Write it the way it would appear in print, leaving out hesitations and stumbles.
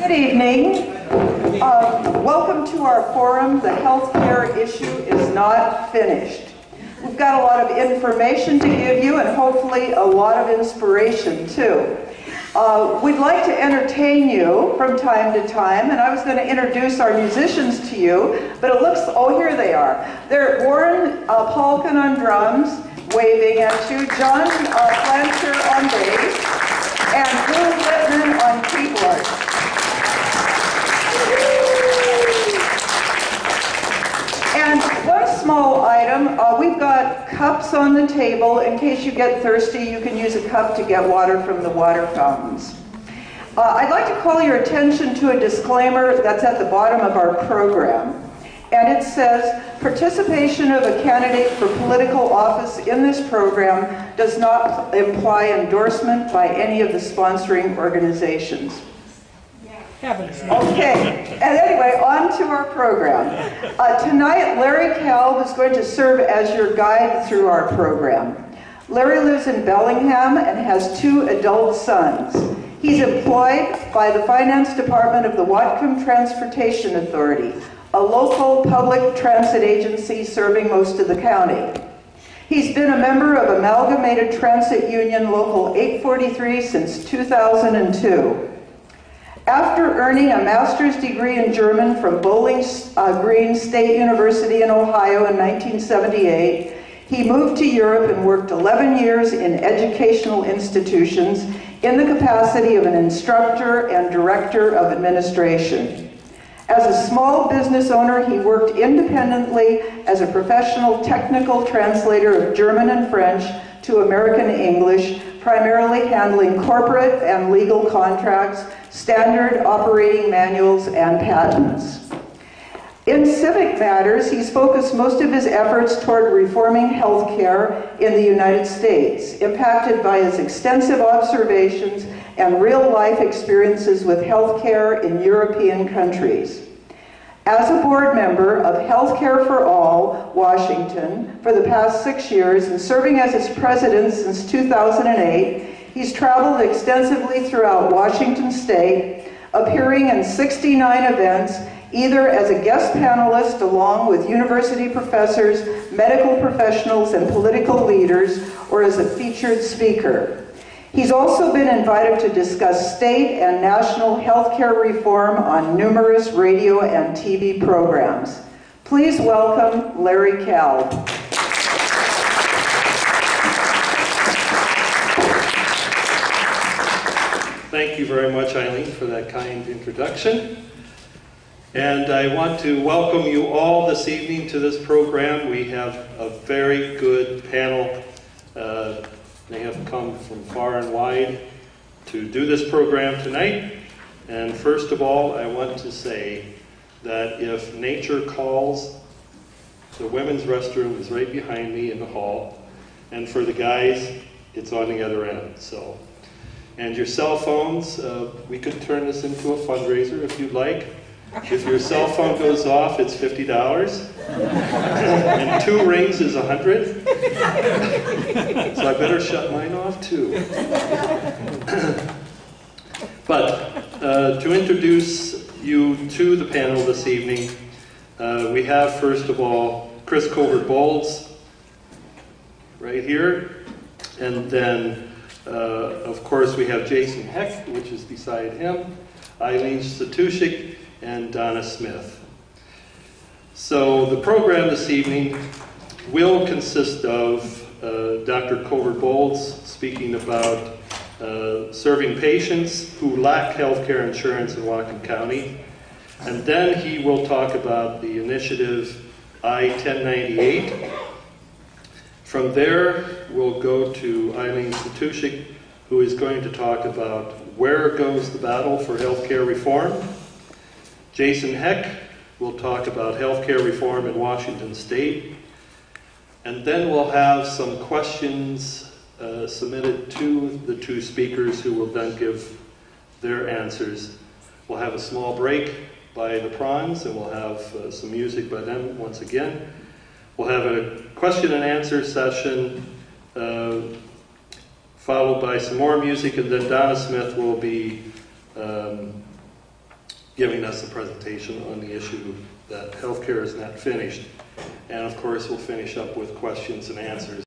Good evening. Welcome to our forum. The healthcare issue is not finished. We've got a lot of information to give you and hopefully a lot of inspiration too. We'd like to entertain you from time to time, and I was going to introduce our musicians to you, but it looks, oh, here they are. They're Warren Palkin on drums, waving at you, John Flancher on bass, and Drew Whitman on keyboard. And one small item, we've got cups on the table. In case you get thirsty, you can use a cup to get water from the water fountains. I'd like to call your attention to a disclaimer that's at the bottom of our program. And it says, participation of a candidate for political office in this program does not imply endorsement by any of the sponsoring organizations. Okay, and anyway, on to our program. Tonight, Larry Kalb is going to serve as your guide through our program. Larry lives in Bellingham and has 2 adult sons. He's employed by the Finance Department of the Whatcom Transportation Authority, a local public transit agency serving most of the county. He's been a member of Amalgamated Transit Union Local 843 since 2002. After earning a master's degree in German from Bowling Green State University in Ohio in 1978, he moved to Europe and worked 11 years in educational institutions in the capacity of an instructor and director of administration. As a small business owner, he worked independently as a professional technical translator of German and French to American English, primarily handling corporate and legal contracts, standard operating manuals, and patents. In civic matters, he's focused most of his efforts toward reforming healthcare in the United States, impacted by his extensive observations and real-life experiences with healthcare in European countries. As a board member of Healthcare for All, Washington, for the past 6 years and serving as its president since 2008, he's traveled extensively throughout Washington state, appearing in 69 events, either as a guest panelist along with university professors, medical professionals, and political leaders, or as a featured speaker. He's also been invited to discuss state and national healthcare reform on numerous radio and TV programs. Please welcome Larry Kalb. Thank you very much, Eileen, for that kind introduction. And I want to welcome you all this evening to this program. We have a very good panel. They have come from far and wide to do this program tonight. And first of all, I want to say that if nature calls, the women's restroom is right behind me in the hall. And for the guys, it's on the other end. So, and your cell phones, we could turn this into a fundraiser if you'd like. If your cell phone goes off, it's $50. And 2 rings is $100. So I better shut mine off too. But to introduce you to the panel this evening, we have first of all Chris Colbert-Bowles right here. And then of course we have Jason Heck, which is beside him, Eileen Statushik, and Donna Smith. So the program this evening will consist of Dr. Colbert-Bowles speaking about serving patients who lack health care insurance in Whatcom County. And then he will talk about the initiative I-1098. From there, we'll go to Eileen Statushik, who is going to talk about where goes the battle for health care reform. Jason Heck will talk about healthcare reform in Washington State. And then we'll have some questions submitted to the 2 speakers who will then give their answers. We'll have a small break by the Prawns, and we'll have some music by them once again. We'll have a question and answer session followed by some more music, and then Donna Smith will be giving us a presentation on the issue that healthcare is not finished. And of course, we'll finish up with questions and answers.